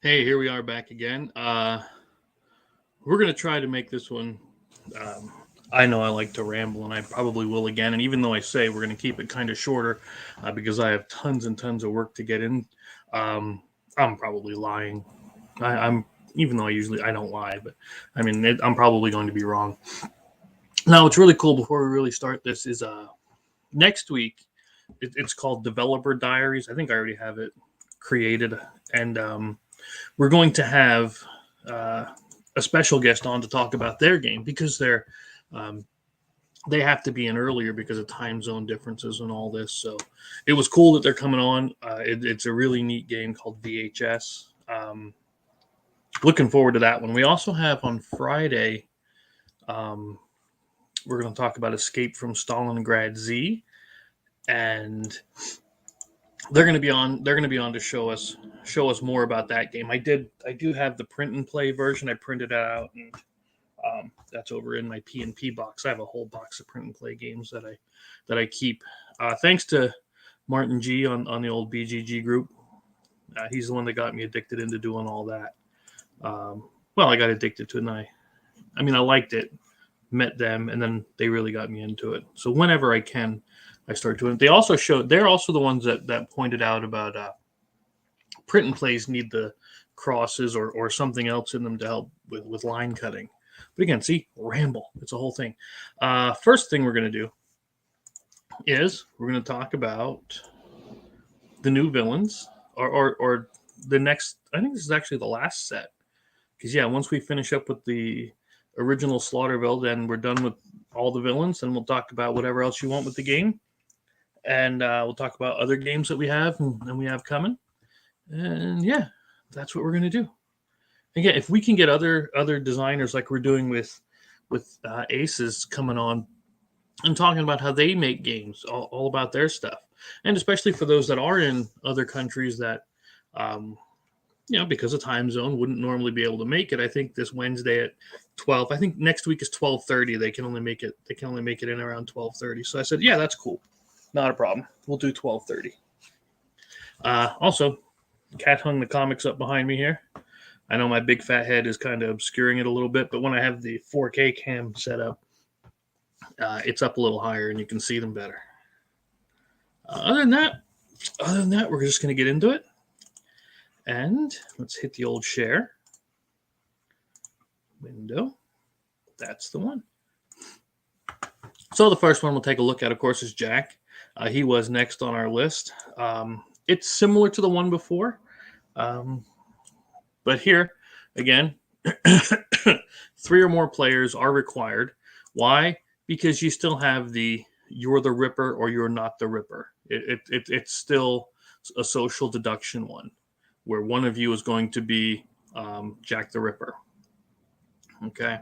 Hey, here we are back again. We're going to try to make this one. Um, I know I like to ramble, and I probably will again. And even though I say we're going to keep it kind of shorter because I have tons and tons of work to get in, um, I'm probably lying. I'm even though I don't lie, but I mean I'm probably going to be wrong. Now, what's really cool before we really start this is next week. It's called Developer Diaries. I think I already have it created, and we're going to have uh, a special guest on to talk about their game because um, they have to be in earlier because of time zone differences and all this. So it was cool that they're coming on. It's a really neat game called VHS. Looking forward to that one. We also have on Friday. Um, we're going to talk about Escape from Stalingrad Z, and they're going to be on to show us more about that game. I do have the print and play version. I printed it out, and that's over in my P&P box. I have a whole box of print and play games that I keep. Thanks to Martin G on the old BGG group. He's the one that got me addicted into doing all that. Well, I got addicted to it, and I liked it. Met them, and then they really got me into it. So whenever I can, I start doing it. They're also the ones that pointed out about print and plays need the crosses or something else in them to help with line cutting. But again, see, ramble. It's a whole thing. First thing we're going to do is we're going to talk about the new villains or the next. I think this is actually the last set because yeah, once we finish up with the original Slaughterville, then we're done with all the villains, and we'll talk about whatever else you want with the game, and we'll talk about other games that we have and we have coming, and yeah, that's what we're going to do. Again, if we can get other designers like we're doing with Aces coming on and talking about how they make games, all about their stuff, and especially for those that are in other countries that, um, because of time zone, wouldn't normally be able to make it. I think this Wednesday at 12. I think next week is 12:30. They can only make it. They can only make it in around 12:30. So I said, yeah, that's cool, not a problem. We'll do 12:30. Also, Cat hung the comics up behind me here. I know my big fat head is kind of obscuring it a little bit, but when I have the 4K cam set up, it's up a little higher and you can see them better. Uh, other than that, other than that, we're just going to get into it. And let's hit the old share window. That's the one. So the first one we'll take a look at, of course, is Jack. He was next on our list. It's similar to the one before, but here again, 3 or more players are required. Why? Because you still have the you're the Ripper or you're not the Ripper. It's still a social deduction one, where one of you is going to be Jack the Ripper. Okay,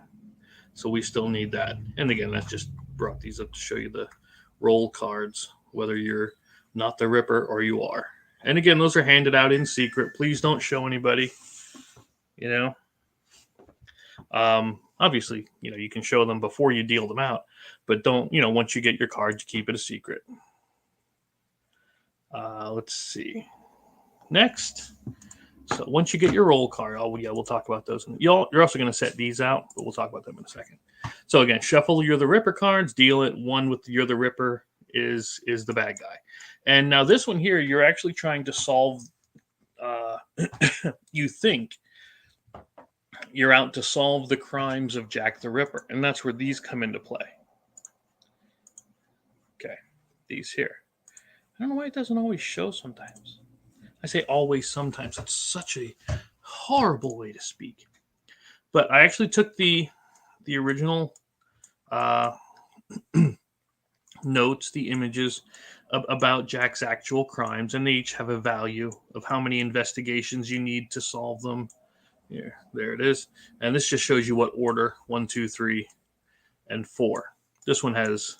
so we still need that. And again, that's just brought these up to show you the roll cards, whether you're not the Ripper or you are. And again, those are handed out in secret. Please don't show anybody. You know, obviously, you can show them before you deal them out, but don't, once you get your cards, you keep it a secret. Let's see. Next. So once you get your roll card, we'll talk about those. You're also going to set these out, but we'll talk about them in a second. So again, shuffle You're the Ripper cards, deal it. One with You're the Ripper is the bad guy. And now this one here, you're actually trying to solve. You think you're out to solve the crimes of Jack the Ripper, and that's where these come into play. Okay, these here. I don't know why it doesn't always show sometimes. I say always sometimes. That's such a horrible way to speak. But I actually took the original notes, the images about Jack's actual crimes, and they each have a value of how many investigations you need to solve them. Here, there it is. And this just shows you what order 1, 2, 3, and 4. This one has,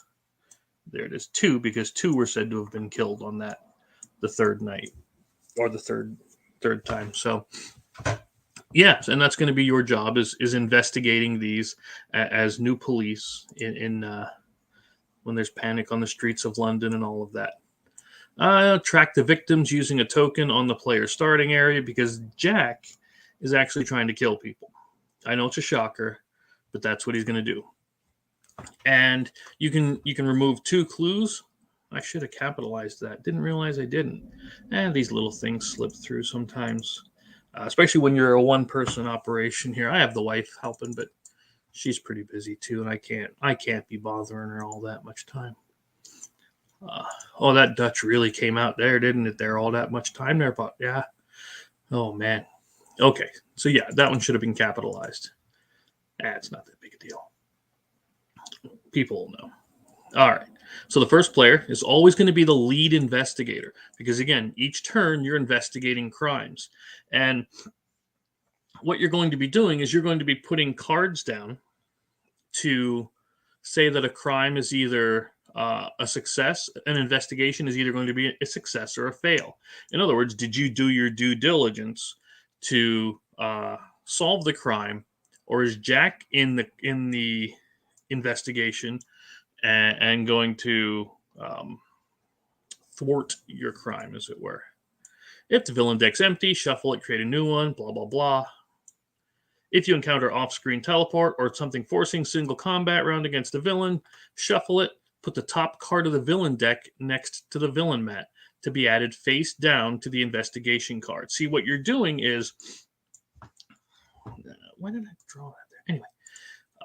there it is, 2, because 2 were said to have been killed on the third night, or the third time. So yes, and that's going to be your job is investigating these as new police in when there's panic on the streets of London and all of that. Track the victims using a token on the player's starting area, because Jack is actually trying to kill people. I know it's a shocker, but that's what he's going to do. And you can remove 2 clues. I should have capitalized that. Didn't realize I didn't. And these little things slip through sometimes, especially when you're a one-person operation here. I have the wife helping, but she's pretty busy too, and I can't be bothering her all that much time. Oh, that Dutch really came out there, didn't it? There all that much time there, but yeah. Oh man. Okay, so yeah, that one should have been capitalized. It's not that big a deal. People will know. All right. So the first player is always going to be the lead investigator because, again, each turn you're investigating crimes. And what you're going to be doing is you're going to be putting cards down to say that a crime is either a success, an investigation is either going to be a success or a fail. In other words, did you do your due diligence to solve the crime, or is Jack in the investigation and going to thwart your crime, as it were? If the villain deck's empty, shuffle it, create a new one, blah, blah, blah. If you encounter off-screen teleport or something forcing single combat round against a villain, shuffle it, put the top card of the villain deck next to the villain mat to be added face down to the investigation card. See, what you're doing is... why did I draw that there?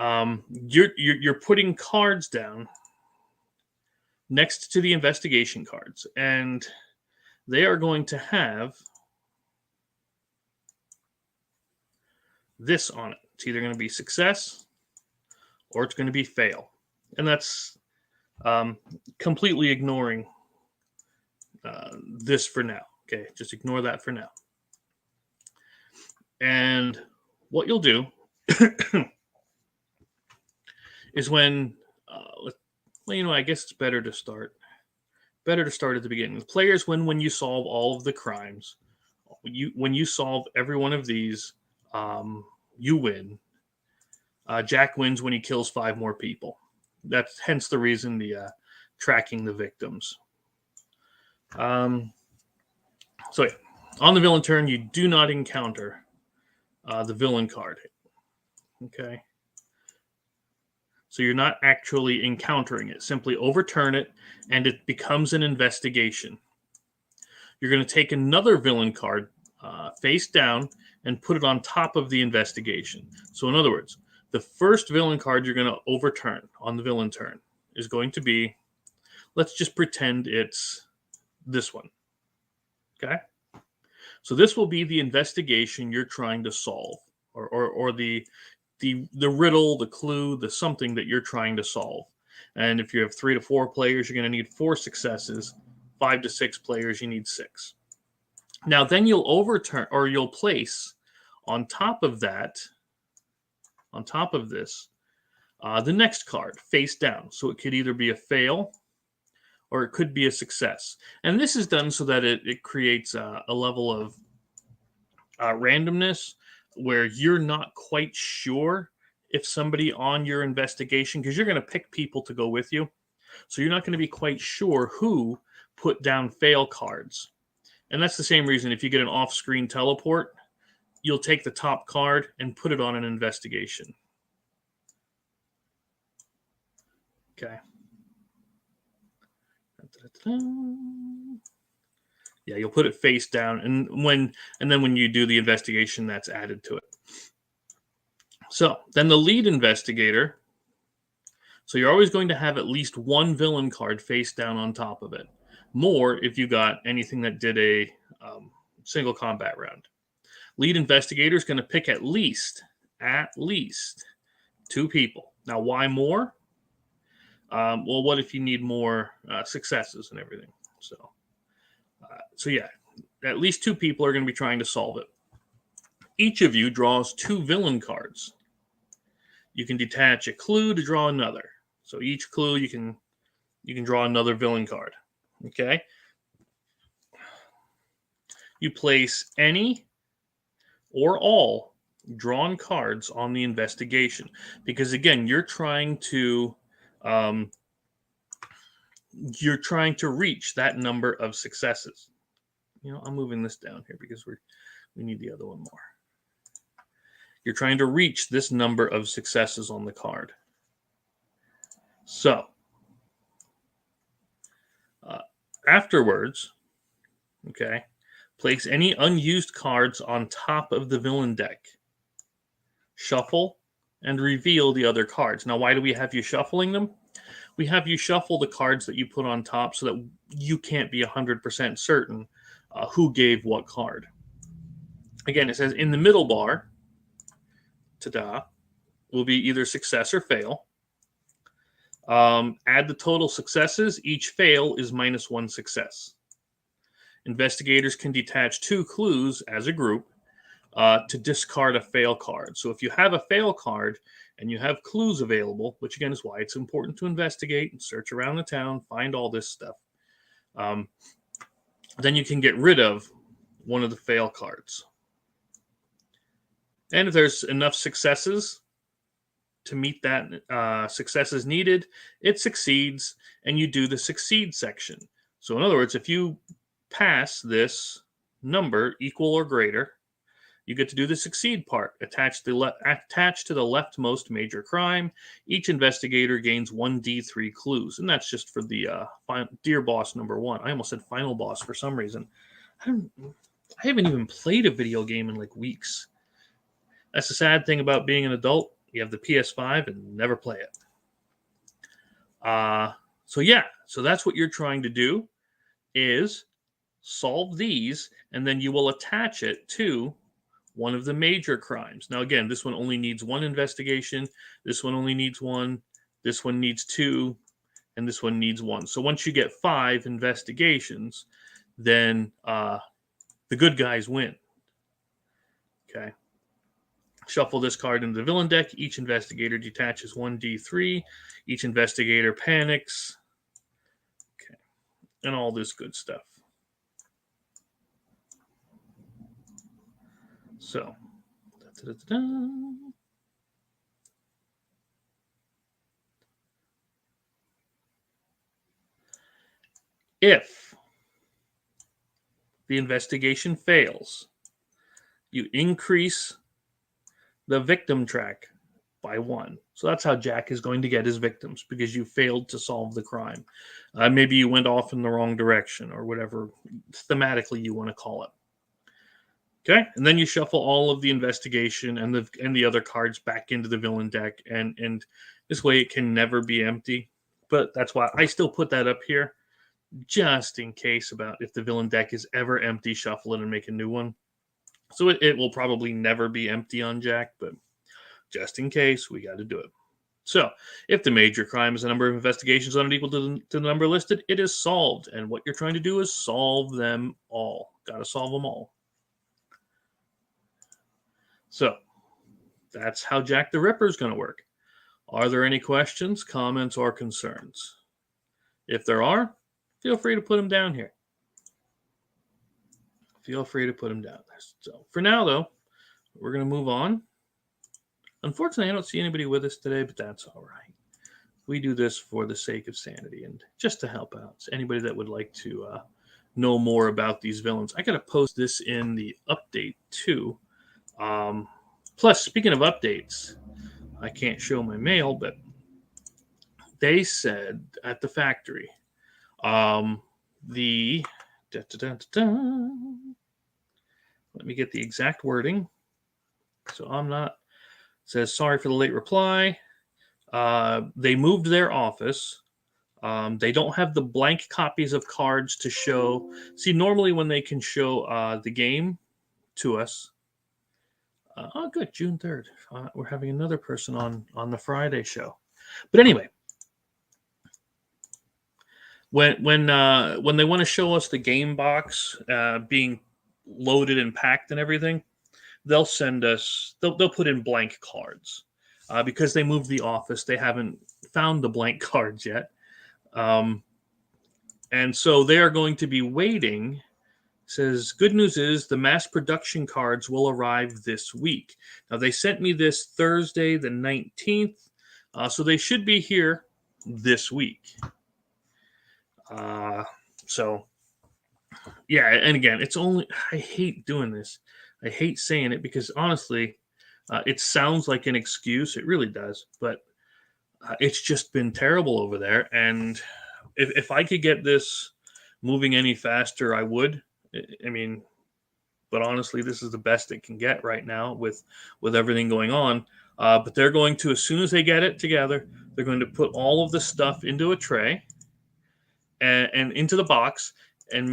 Anyway, you're putting cards down next to the investigation cards, and they are going to have this on it. It's either going to be success or it's going to be fail. And that's completely ignoring this for now. Okay, just ignore that for now. And what you'll do is when, I guess it's better to start at the beginning. The players win when you solve all of the crimes. When you solve every one of these, you win. Jack wins when he kills 5 more people. That's hence the reason the tracking the victims. So yeah, on the villain turn, you do not encounter the villain card. Okay. So you're not actually encountering it. Simply overturn it, and it becomes an investigation. You're going to take another villain card face down and put it on top of the investigation. So in other words, the first villain card you're going to overturn on the villain turn is going to be, let's just pretend it's this one. Okay? So this will be the investigation you're trying to solve, or the riddle, the clue, the something that you're trying to solve. And if you have 3 to 4 players, you're going to need 4 successes. 5 to 6 players, you need 6. Now, then you'll overturn, or you'll place on top of that, on top of this, the next card face down. So it could either be a fail or it could be a success. And this is done so that it creates a level of randomness where you're not quite sure if somebody on your investigation, because you're going to pick people to go with you. So you're not going to be quite sure who put down fail cards. And that's the same reason if you get an off-screen teleport, you'll take the top card and put it on an investigation. Okay. Yeah, you'll put it face down, and then when you do the investigation, that's added to it. So then the lead investigator. So you're always going to have at least one villain card face down on top of it. More if you got anything that did a single combat round. Lead investigator is going to pick at least 2 people. Now, why more? Well, what if you need more successes and everything? So yeah, at least 2 people are going to be trying to solve it. Each of you draws 2 villain cards. You can detach a clue to draw another. So each clue you can draw another villain card. Okay. You place any or all drawn cards on the investigation because again, you're trying to reach that number of successes. I'm moving this down here because we need the other one more. You're trying to reach this number of successes on the card. So, afterwards, okay, place any unused cards on top of the villain deck. Shuffle and reveal the other cards. Now, why do we have you shuffling them? We have you shuffle the cards that you put on top so that you can't be 100% certain who gave what card. Again, it says in the middle bar, ta-da, will be either success or fail. Add the total successes. Each fail is -1 success. Investigators can detach 2 clues as a group to discard a fail card. So if you have a fail card and you have clues available, which again is why it's important to investigate and search around the town, find all this stuff, then you can get rid of one of the fail cards. And if there's enough successes to meet that successes needed, it succeeds, and you do the succeed section. So in other words, if you pass this number equal or greater, you get to do the succeed part. Attached to the leftmost major crime, each investigator gains 1d3 clues, and that's just for the Dear Boss number 1. I almost said Final Boss for some reason. I haven't even played a video game in like weeks. That's the sad thing about being an adult. You have the PS5 and never play it. So that's what you're trying to do, is solve these, and then you will attach it to one of the major crimes. Now, again, this one only needs 1 investigation. This one only needs 1. This one needs 2. And this one needs 1. So once you get 5 investigations, then the good guys win. Okay. Shuffle this card into the villain deck. Each investigator detaches 1d3. Each investigator panics. Okay. And all this good stuff. So, if the investigation fails, you increase the victim track by 1. So that's how Jack is going to get his victims, because you failed to solve the crime. Maybe you went off in the wrong direction, or whatever thematically you want to call it. Okay, and then you shuffle all of the investigation and the other cards back into the villain deck, and this way it can never be empty. But that's why I still put that up here, just in case, about if the villain deck is ever empty, shuffle it and make a new one. So it will probably never be empty on Jack, but just in case, we got to do it. So if the major crime is a number of investigations unequal to the number listed, it is solved. And what you're trying to do is solve them all. Got to solve them all. So that's how Jack the Ripper is going to work. Are there any questions, comments, or concerns? If there are, feel free to put them down here. Feel free to put them down there. So for now, though, we're going to move on. Unfortunately, I don't see anybody with us today, but that's all right. We do this for the sake of sanity and just to help out. So anybody that would like to know more about these villains, I got to post this in the update too. Plus, speaking of updates, I can't show my mail, but they said at the factory, let me get the exact wording. So I'm not. Says, sorry for the late reply. They moved their office. They don't have the blank copies of cards to show. See, normally when they can show the game to us. Oh, good, June 3rd. We're having another person on the Friday show. But anyway, when they want to show us the game box being loaded and packed and everything, they'll send us. They'll put in blank cards because they moved the office. They haven't found the blank cards yet, and so they are going to be waiting. Says, good news is the mass production cards will arrive this week. Now, they sent me this Thursday, the 19th, so they should be here this week. So, yeah, and again, it's only, I hate doing this. I hate saying it because, honestly, It sounds like an excuse. It really does. But it's just been terrible over there. And if I could get this moving any faster, I would. I mean, but honestly, this is the best it can get right now with everything going on. But they're going to, as soon as they get it together, they're going to put all of the stuff into a tray and into the box and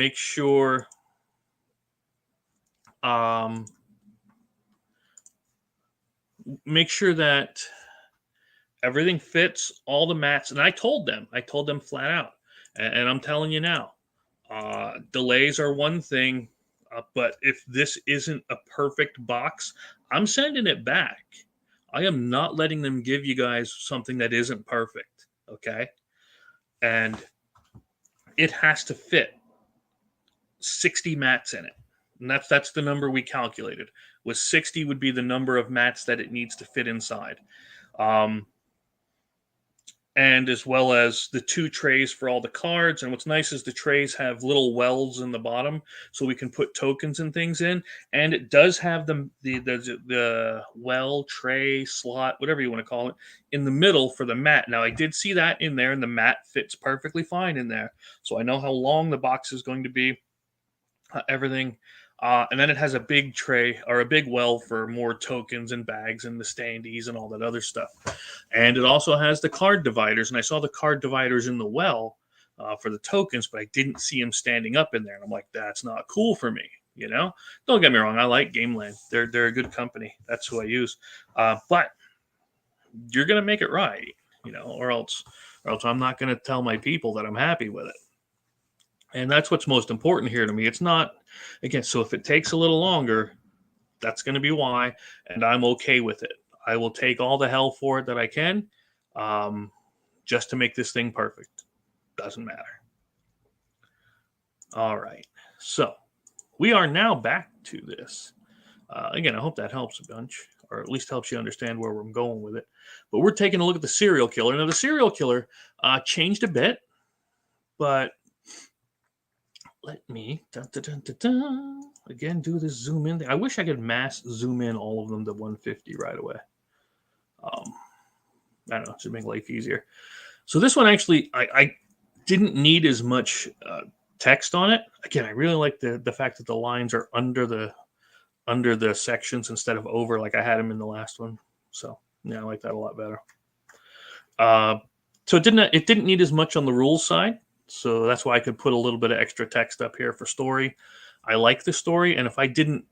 um, make sure that everything fits all the mats. And I told them flat out, and I'm telling you now, delays are one thing, but if this isn't a perfect box, I'm sending it back. I am not letting them give you guys something that isn't perfect. Okay. And it has to fit 60 mats in it. And that's the number we calculated. Was 60 would be the number of mats that it needs to fit inside. And as well as the 2 trays for all the cards. And what's nice is the trays have little wells in the bottom, so we can put tokens and things in. And it does have the well tray slot, whatever you want to call it, in the middle for the mat. Now I did see that in there, and the mat fits perfectly fine in there. So I know how long the box is going to be. Everything. And then it has a big tray or a big well for more tokens and bags and the standees and all that other stuff. And it also has the card dividers. And I saw the card dividers in the well for the tokens, but I didn't see them standing up in there. And I'm like, that's not cool for me. You know, don't get me wrong. I like Gameland. They're a good company. That's who I use. But you're gonna make it right, or else I'm not gonna tell my people that I'm happy with it. And that's what's most important here to me. It's not, again, so if it takes a little longer, that's going to be why, and I'm okay with it. I will take all the hell for it that I can, just to make this thing perfect. Doesn't matter. All right. So we are now back to this. Again, I hope that helps a bunch, or at least helps you understand where I'm going with it. But we're taking a look at the serial killer. Now, the serial killer changed a bit, but let me again do this zoom in thing. I wish I could mass zoom in all of them to 150 right away. I don't know, to make life easier. So this one actually, I didn't need as much text on it. Again, I really like the fact that the lines are under the sections instead of over like I had them in the last one. So yeah, I like that a lot better. So it didn't need as much on the rules side. So that's why I could put a little bit of extra text up here for story. I like the story, and if I didn't,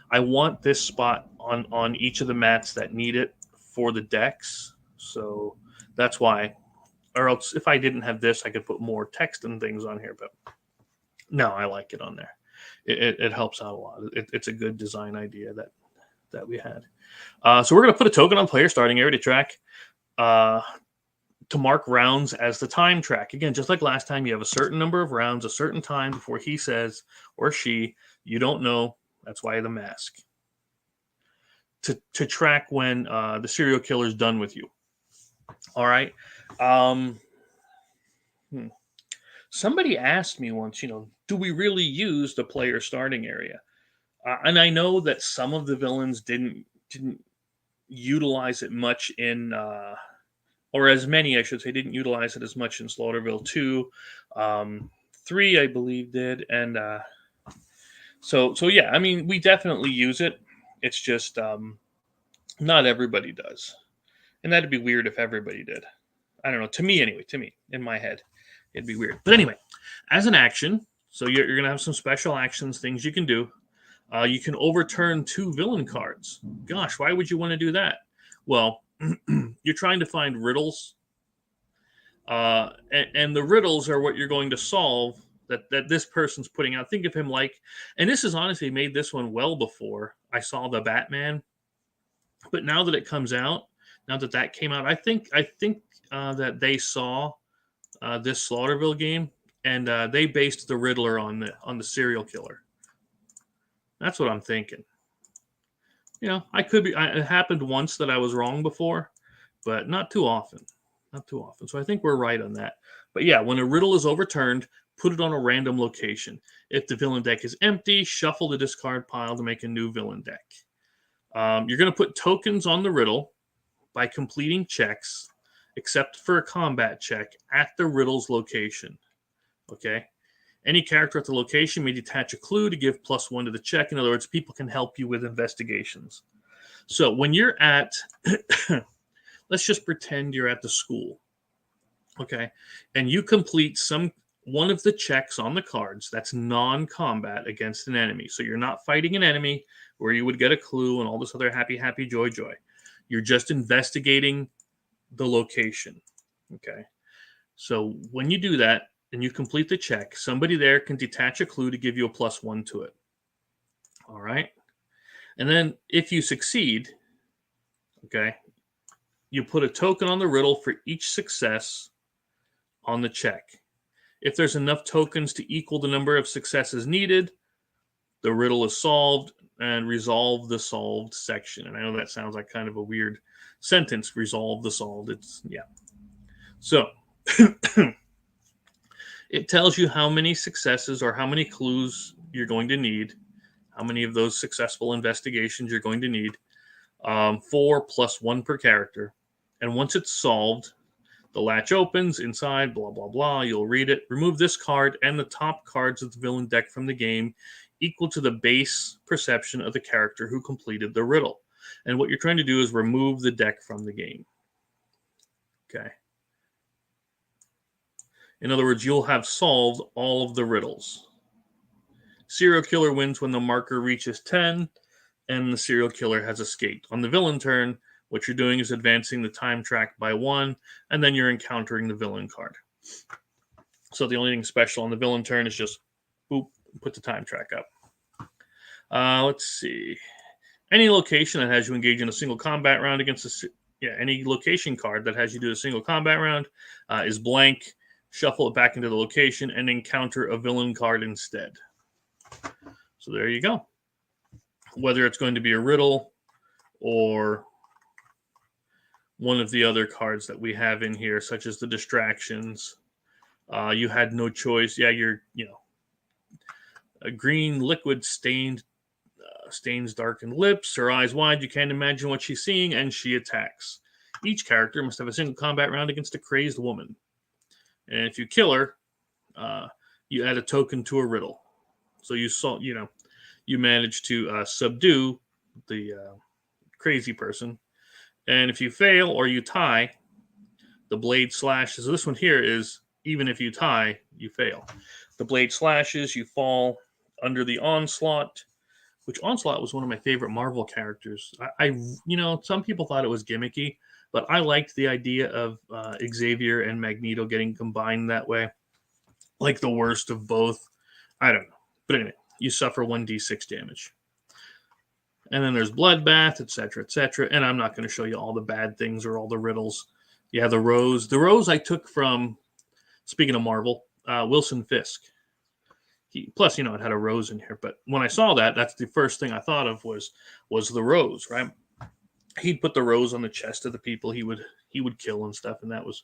I want this spot on each of the mats that need it for the decks. So that's why, or else if I didn't have this, I could put more text and things on here. But no, I like it on there. It helps out a lot. It's a good design idea that we had. So we're going to put a token on player starting area to track. To mark rounds as the time track. Again, just like last time, you have a certain number of rounds, a certain time before he says, or she, you don't know. That's why the mask. To track when the serial killer is done with you. All right. Somebody asked me once, do we really use the player starting area? And I know that some of the villains didn't utilize it much in... or as many, I should say, didn't utilize it as much in Slaughterville 2. 3, I believe, did. And so yeah, I mean, we definitely use it. It's just not everybody does. And that'd be weird if everybody did. I don't know. To me, anyway, in my head, it'd be weird. But anyway, as an action, so you're going to have some special actions, things you can do. You can overturn 2 villain cards. Gosh, why would you want to do that? Well, you're trying to find riddles, and the riddles are what you're going to solve that this person's putting out. Think of him like, and this is honestly made this one well before I saw the Batman, but now that it comes out, now that came out, I think that they saw this Slaughterville game, and they based the Riddler on the serial killer. That's what I'm thinking. I could be. It happened once that I was wrong before, but not too often. Not too often. So I think we're right on that. But yeah, when a riddle is overturned, put it on a random location. If the villain deck is empty, shuffle the discard pile to make a new villain deck. You're going to put tokens on the riddle by completing checks, except for a combat check, at the riddle's location. Okay? Any character at the location may detach a clue to give +1 to the check. In other words, people can help you with investigations. So when you're at, let's just pretend you're at the school, okay, and you complete one of the checks on the cards that's non-combat against an enemy. So you're not fighting an enemy where you would get a clue and all this other happy, happy, joy, joy. You're just investigating the location, okay? So when you do that and you complete the check, somebody there can detach a clue to give you a +1 to it. All right? And then if you succeed, okay, you put a token on the riddle for each success on the check. If there's enough tokens to equal the number of successes needed, the riddle is solved, and resolve the solved section. And I know that sounds like kind of a weird sentence, resolve the solved. It's, yeah. So it tells you how many successes or how many clues you're going to need, how many of those successful investigations you're going to need, 4 + 1 per character. And once it's solved, the latch opens, inside, blah, blah, blah. You'll read it. Remove this card and the top cards of the villain deck from the game, equal to the base perception of the character who completed the riddle. And what you're trying to do is remove the deck from the game. Okay. In other words, you'll have solved all of the riddles. Serial killer wins when the marker reaches 10, and the serial killer has escaped. On the villain turn, what you're doing is advancing the time track by 1, and then you're encountering the villain card. So the only thing special on the villain turn is just, boop, put the time track up. Let's see. Any location that has you engage in a single combat round against any location card that has you do a single combat round is blank. Shuffle it back into the location and encounter a villain card instead. So there you go. Whether it's going to be a riddle or one of the other cards that we have in here, such as the distractions. You had no choice. Yeah, a green liquid stains darkened lips, her eyes wide. You can't imagine what she's seeing, and she attacks. Each character must have a single combat round against a crazed woman. And if you kill her, you add a token to a riddle. So you manage to subdue the crazy person. And if you fail or you tie, the blade slashes. So this one here is, even if you tie, you fail. The blade slashes, you fall under the onslaught, which Onslaught was one of my favorite Marvel characters. Some people thought it was gimmicky, but I liked the idea of Xavier and Magneto getting combined that way. Like the worst of both. I don't know. But anyway, you suffer 1d6 damage. And then there's Bloodbath, etc., etc. And I'm not going to show you all the bad things or all the riddles. Yeah, the Rose. The Rose I took from, speaking of Marvel, Wilson Fisk. Plus, it had a rose in here. But when I saw that, that's the first thing I thought of was the rose, right? He'd put the rose on the chest of the people he would kill and stuff, and that was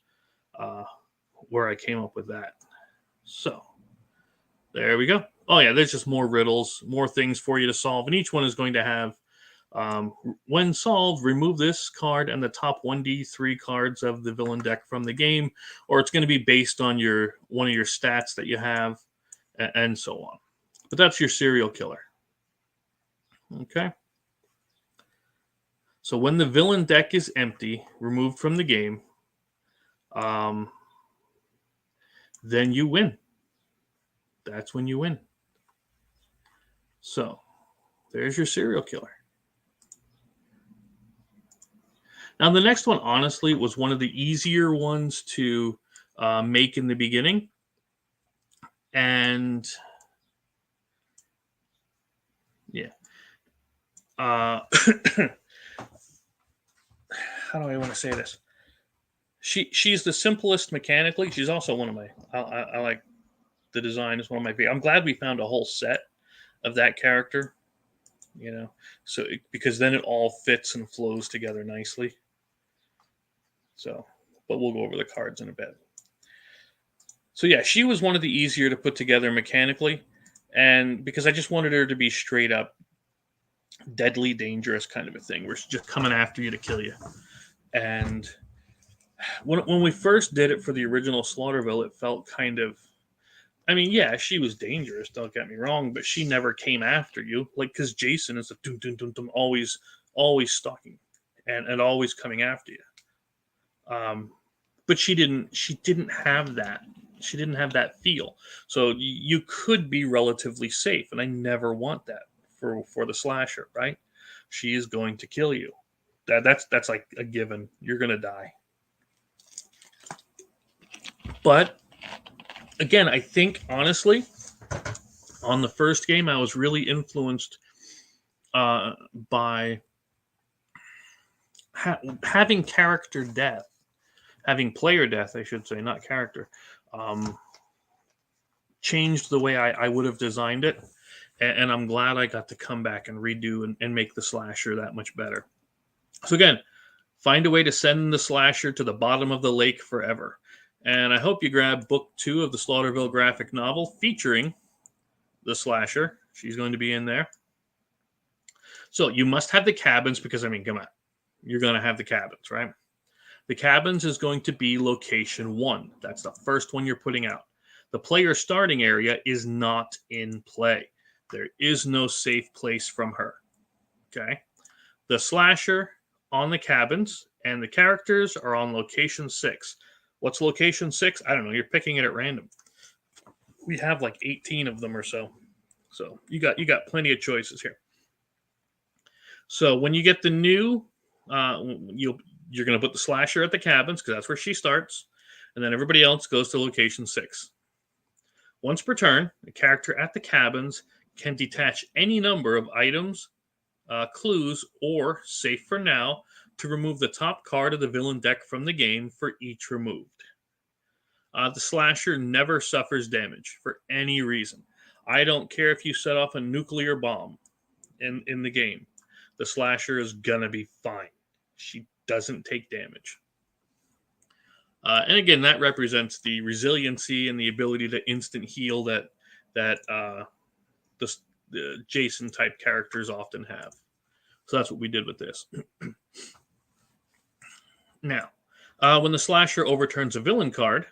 where I came up with that. So there we go. Oh yeah, there's just more riddles, more things for you to solve, and each one is going to have, when solved, remove this card and the top 1d3 cards of the villain deck from the game, or it's going to be based on one of your stats that you have, and so on. But that's your serial killer. Okay. So when the villain deck is empty, removed from the game, then you win. That's when you win. So there's your serial killer. Now the next one, honestly, was one of the easier ones to make in the beginning. And yeah. How do I want to say this? She's the simplest mechanically. She's also one of my, I like the design is one of my favorite. I'm glad we found a whole set of that character, because then it all fits and flows together nicely. So, but we'll go over the cards in a bit. So yeah, she was one of the easier to put together mechanically, and because I just wanted her to be straight up deadly dangerous kind of a thing, where she's just coming after you to kill you. And when we first did it for the original Slaughterville, it felt kind of, I mean, yeah, she was dangerous, don't get me wrong, but she never came after you. Like, because Jason is a dum dum dum dum, always stalking and always coming after you. But she didn't have that. She didn't have that feel. So you could be relatively safe, and I never want that for the slasher, right? She is going to kill you. That's like a given. You're gonna die. But again, I think honestly, on the first game, I was really influenced by having character death, having player death, I should say, not character. Changed the way I would have designed it, and I'm glad I got to come back and redo and make the slasher that much better. So again, find a way to send the slasher to the bottom of the lake forever. And I hope you grab book 2 of the Slaughterville graphic novel featuring the slasher. She's going to be in there. So you must have the cabins because, I mean, come on. You're going to have the cabins, right? The cabins is going to be location 1. That's the first one you're putting out. The player starting area is not in play. There is no safe place from her. Okay? The slasher on the cabins, and the characters are on location 6. What's location 6? I don't know. You're picking it at random. We have like 18 of them or so. So you got plenty of choices here. So when you get the new, you're going to put the slasher at the cabins because that's where she starts, and then everybody else goes to location 6. Once per turn, the character at the cabins can detach any number of items, clues, or, safe for now, to remove the top card of the villain deck from the game for each removed. The slasher never suffers damage for any reason. I don't care if you set off a nuclear bomb in the game. The slasher is gonna be fine. She doesn't take damage. And again, that represents the resiliency and the ability to instant heal that the Jason type characters often have. So that's what we did with this. Now, when the slasher overturns a villain card,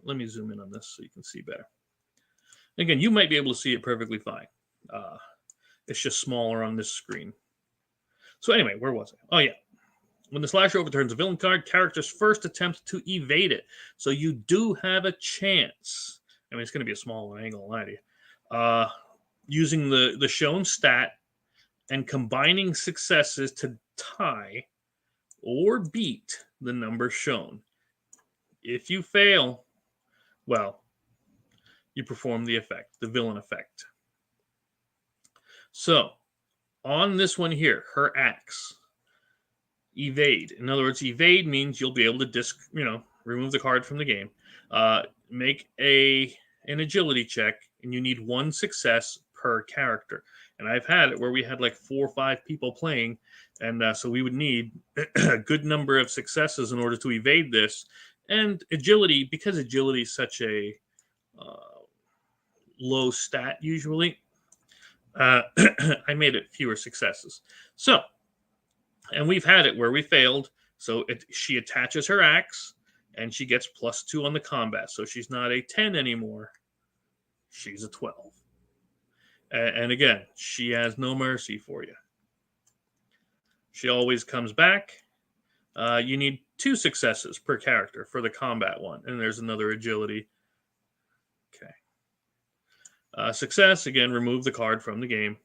let me zoom in on this so you can see better. Again, you might be able to see it perfectly fine. It's just smaller on this screen. So anyway, where was I? Oh, yeah. When the slasher overturns a villain card, characters first attempt to evade it. So you do have a chance. I mean, it's going to be a small one, I ain't going to lie to you. Using the shown stat and combining successes to tie or beat the number shown. If you fail, well, you perform the effect, the villain effect. So, on this one here, her axe, evade. In other words, evade means you'll be able to remove the card from the game. Make an agility check, and you need 1 success per character. And I've had it where we had like 4 or 5 people playing, and so we would need a good number of successes in order to evade this. And agility, because agility is such a low stat usually, I made it fewer successes. So, and we've had it where we failed. So she attaches her axe, and she gets +2 on the combat. So she's not a 10 anymore. She's a 12. And again, she has no mercy for you. She always comes back. You need 2 successes per character for the combat one. And there's another agility. Okay. Success, again, remove the card from the game.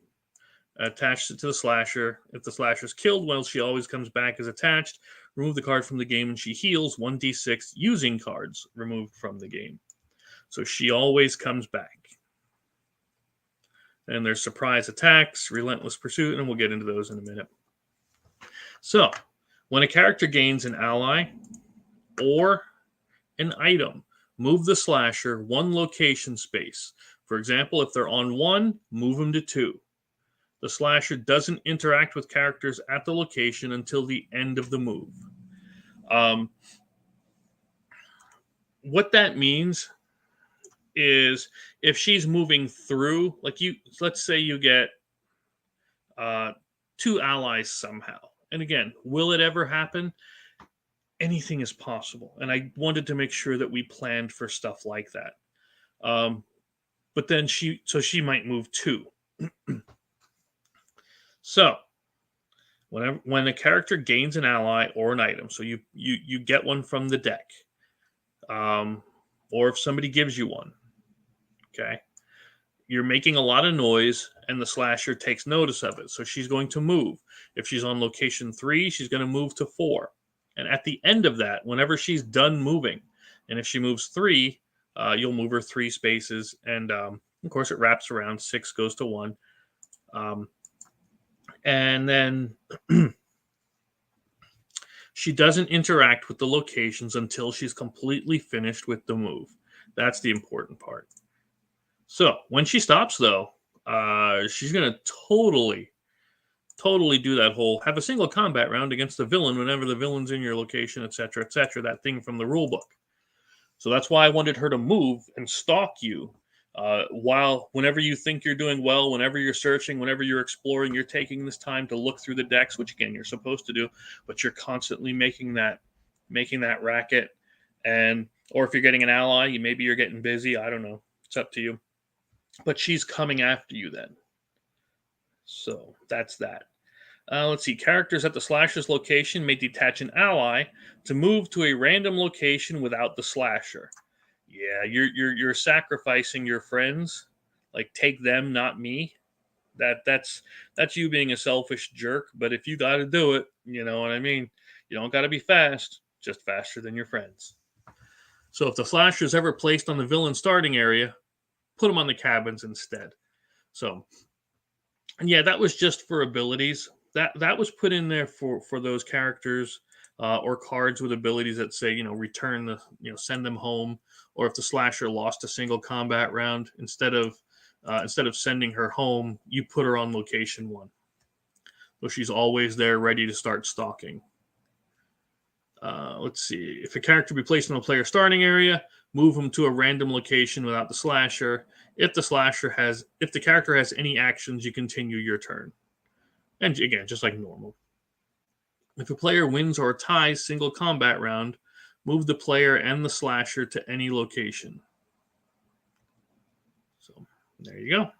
Attach it to the slasher. If the slasher's killed, well, she always comes back as attached. Remove the card from the game, and she heals 1d6 using cards removed from the game. So she always comes back. And there's surprise attacks, relentless pursuit, and we'll get into those in a minute. So, when a character gains an ally or an item, move the slasher 1 location space. For example, if they're on 1, move them to 2. The slasher doesn't interact with characters at the location until the end of the move. What that means is if she's moving through, like let's say you get two allies somehow. And again, will it ever happen? Anything is possible. And I wanted to make sure that we planned for stuff like that. But then she might move two. So when a character gains an ally or an item, so you get one from the deck, or if somebody gives you one, okay, you're making a lot of noise, and the slasher takes notice of it. So she's going to move. If she's on location 3, she's going to move to 4. And at the end of that, whenever she's done moving, and if she moves 3, you'll move her 3 spaces, and of course it wraps around. 6 goes to 1. And then she doesn't interact with the locations until she's completely finished with the move. That's the important part. So when she stops, though, she's going to totally do that whole have a single combat round against the villain whenever the villain's in your location, etc., etc., that thing from the rule book. So that's why I wanted her to move and stalk you. Whenever you think you're doing well, whenever you're searching, whenever you're exploring, you're taking this time to look through the decks, which again you're supposed to do, but you're constantly making that racket. And or if you're getting an ally, maybe you're getting busy. I don't know. It's up to you. But she's coming after you then. So that's that. Let's see. Characters at the slasher's location may detach an ally to move to a random location without the slasher. Yeah, you're sacrificing your friends. Like, take them, not me. That's you being a selfish jerk. But if you got to do it, you know what I mean. You don't got to be fast, just faster than your friends. So if the slasher is ever placed on the villain starting area, put them on the cabins instead. So, and yeah, that was just for abilities. That was put in there for those characters or cards with abilities that say, return the, send them home. Or if the slasher lost a single combat round, instead of sending her home, you put her on location 1. So she's always there, ready to start stalking. Let's see. If a character be placed in the player starting area, move them to a random location without the slasher. If the character has any actions, you continue your turn. And again, just like normal. If a player wins or ties single combat round, move the player and the slasher to any location. So there you go.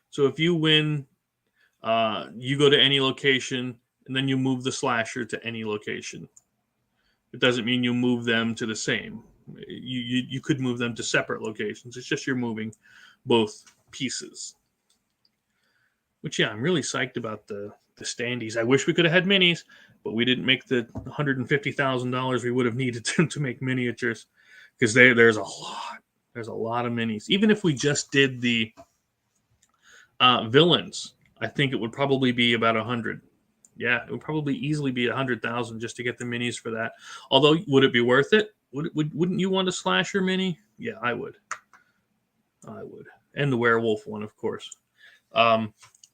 So if you win, you go to any location, and then you move the slasher to any location. It doesn't mean you move them to the same. You could move them to separate locations. It's just you're moving both pieces. Which, yeah, I'm really psyched about the standees. I wish we could have had minis, but we didn't make the $150,000 we would have needed to make miniatures, because there's a lot of minis. Even if we just did the villains, I think it would probably be about 100. Yeah, it would probably easily be 100,000 just to get the minis for that. Although, would it be worth it? Wouldn't you want a slasher mini? Yeah, I would. And the werewolf one, of course.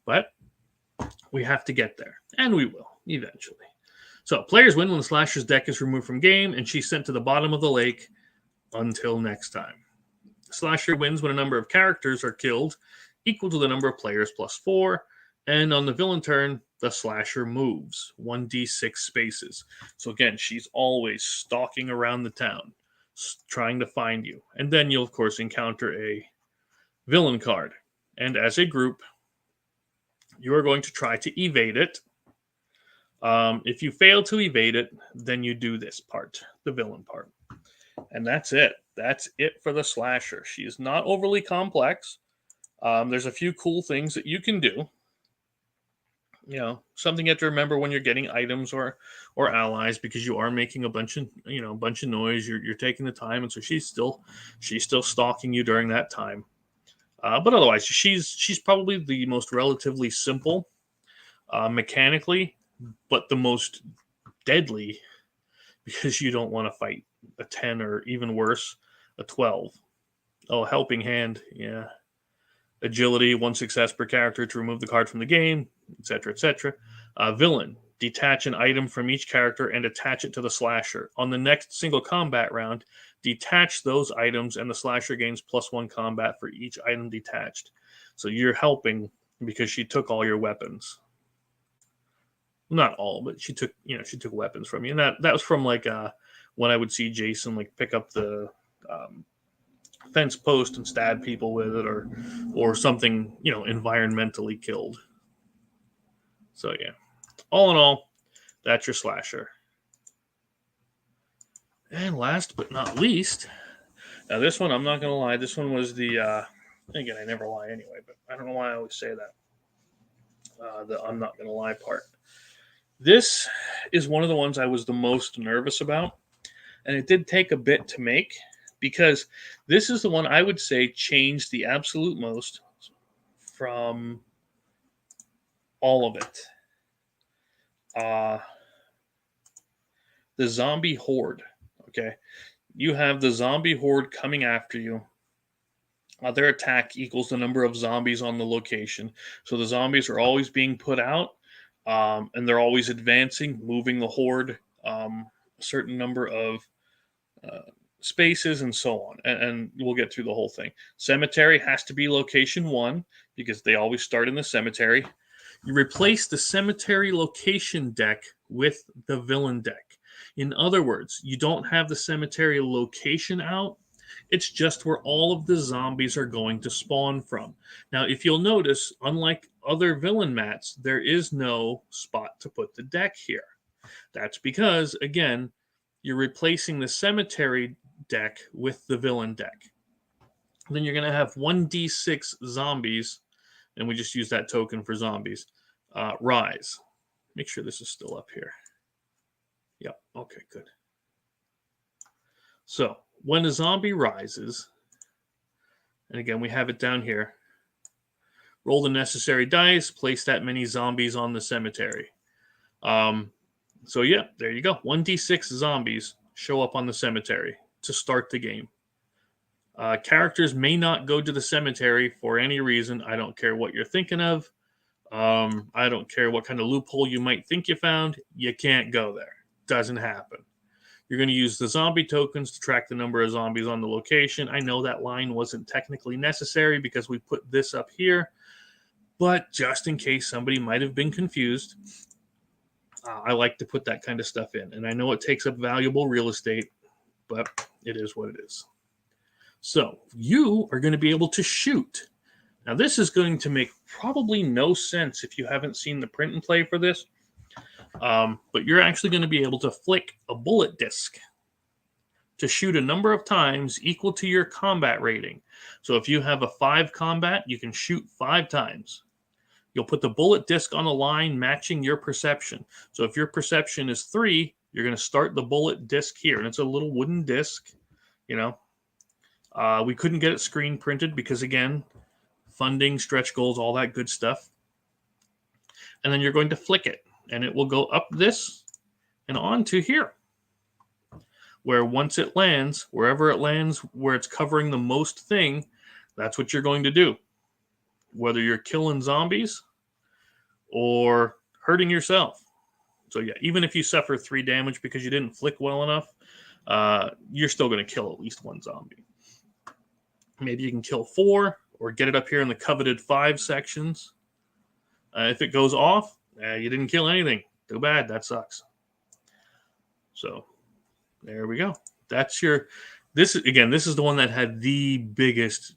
But we have to get there, and we will eventually. So players win when the slasher's deck is removed from game, and she's sent to the bottom of the lake until next time. Slasher wins when a number of characters are killed equal to the number of players plus 4, and on the villain turn, the slasher moves 1d6 spaces. So again, she's always stalking around the town, trying to find you. And then you'll, of course, encounter a villain card. And as a group, you are going to try to evade it. If you fail to evade it, then you do this part, the villain part. And that's it. That's it for the slasher. She is not overly complex. There's a few cool things that you can do. Something you have to remember when you're getting items or allies, because you are making a bunch of noise. You're taking the time, and so she's still stalking you during that time. But otherwise, she's probably the most relatively simple mechanically, but the most deadly, because you don't want to fight a 10 or even worse, a 12. Oh, helping hand, yeah. Agility, 1 success per character to remove the card from the game, etc., etc. Villain, detach an item from each character and attach it to the slasher. On the next single combat round, detach those items, and the slasher gains +1 combat for each item detached. So you're helping because she took all your weapons. Not all, but she took weapons from you, and that was from like when I would see Jason like pick up the fence post and stab people with it, or something environmentally killed. So yeah, all in all, that's your slasher. And last but not least, now this one, I'm not gonna lie, this one was the again, I never lie anyway, but I don't know why I always say that. The I'm not gonna lie part. This is one of the ones I was the most nervous about, and it did take a bit to make, because this is the one I would say changed the absolute most from all of it. The Zombie Horde. Okay, you have the Zombie Horde coming after you. Their attack equals the number of zombies on the location. So the zombies are always being put out, and they're always advancing, moving the horde a certain number of spaces and so on. And we'll get through the whole thing. Cemetery has to be location 1 because they always start in the cemetery. You replace the cemetery location deck with the villain deck. In other words, you don't have the cemetery location out. It's just where all of the zombies are going to spawn from. Now, if you'll notice, unlike other villain mats, there is no spot to put the deck here. That's because, again, you're replacing the cemetery deck with the villain deck. Then you're going to have 1d6 zombies, and we just use that token for zombies, rise. Make sure this is still up here. Yep, okay, good. So, when a zombie rises, and again, we have it down here, roll the necessary dice, place that many zombies on the cemetery. So yeah, there you go. 1d6 zombies show up on the cemetery to start the game. Characters may not go to the cemetery for any reason. I don't care what you're thinking of. I don't care what kind of loophole you might think you found. You can't go there. Doesn't happen. You're going to use the zombie tokens to track the number of zombies on the location. I know that line wasn't technically necessary because we put this up here, but just in case somebody might have been confused, I like to put that kind of stuff in. And I know it takes up valuable real estate, but it is what it is. So you are going to be able to shoot. Now, this is going to make probably no sense if you haven't seen the print and play for this. But you're actually going to be able to flick a bullet disc to shoot a number of times equal to your combat rating. So if you have a 5 combat, you can shoot 5 times. You'll put the bullet disc on a line matching your perception. So if your perception is 3, you're going to start the bullet disc here. And it's a little wooden disc, We couldn't get it screen printed because, again, funding, stretch goals, all that good stuff. And then you're going to flick it. And it will go up this and onto here, where once it lands, wherever it lands, where it's covering the most thing, that's what you're going to do. Whether you're killing zombies or hurting yourself. So yeah, even if you suffer 3 damage because you didn't flick well enough, you're still going to kill at least 1 zombie. Maybe you can kill 4 or get it up here in the coveted 5 sections. If it goes off, you didn't kill anything. Too bad. That sucks. So there we go. That's this is the one that had the biggest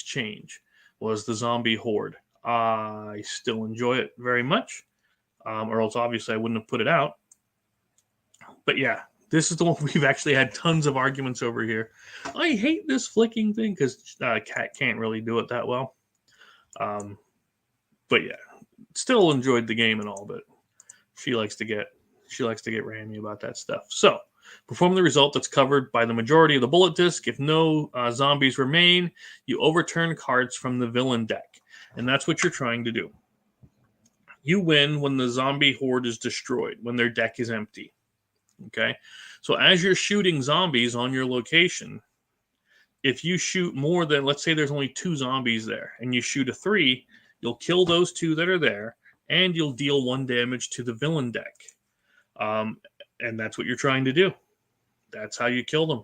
change, was the Zombie Horde. I still enjoy it very much, or else obviously I wouldn't have put it out. But yeah, this is the one we've actually had tons of arguments over here. I hate this flicking thing because Kat can't really do it that well. But yeah, still enjoyed the game and all, but she likes to get randy about that stuff. So, perform the result that's covered by the majority of the bullet disc. If no zombies remain, you overturn cards from the villain deck. And that's what you're trying to do. You win when the zombie horde is destroyed, when their deck is empty. Okay? So as you're shooting zombies on your location, if you shoot more than, let's say there's only 2 zombies there, and you shoot a 3, you'll kill those 2 that are there, and you'll deal 1 damage to the villain deck. And that's what you're trying to do. That's how you kill them.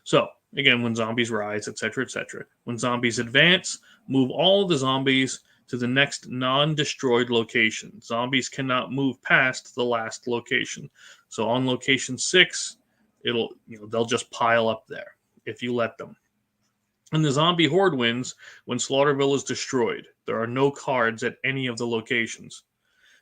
So, again, when zombies rise, etc., etc. When zombies advance, move all of the zombies to the next non-destroyed location. Zombies cannot move past the last location. So on location 6, they'll just pile up there if you let them. And the Zombie Horde wins when Slaughterville is destroyed. There are no cards at any of the locations.